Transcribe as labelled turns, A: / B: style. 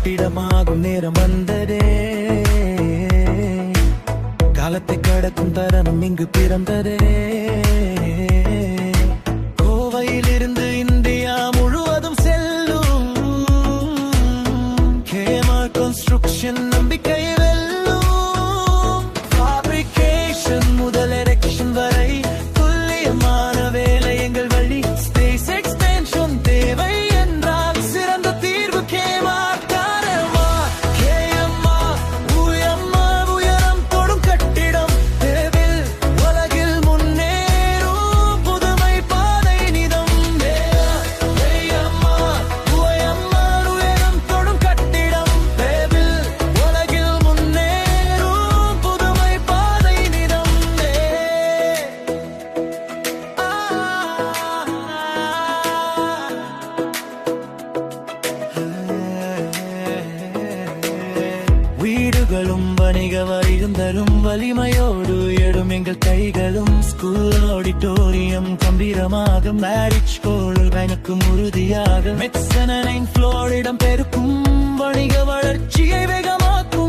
A: கட்டிடமாகும் நேரம் வந்ததே. காலத்தை கடக்கும் தருணம் இங்கு பிறந்ததே. கோவையிலிருந்து இந்தியா முழுவதும் செல்லும் கேமார் கன்ஸ்ட்ரக்ஷன் நம்பிக்கை வெல்லும். ஃபேப்ரிகேஷன் முதல் எரெக்ஷன் வரை துல்லியமான வேலை எங்கள் வழி. ஸ்பேஸ் எக்ஸ்டென்ஷன் தேவை என்றால் சிறந்த தீர்வு கேமார். வீடுகளும் வணிக வரியும் தரும் வலிமையோடு எழும் எங்கள் கைகளும். ஸ்கூல் ஆடிட்டோரியம் கம்பீரமாக, மேரிஜ் கோள் எனக்கும் உறுதியாக. மெட்சனைன் ஃப்ளோரிடம் பெருக்கும் வணிக வளர்ச்சியை வேகமாக்கும்.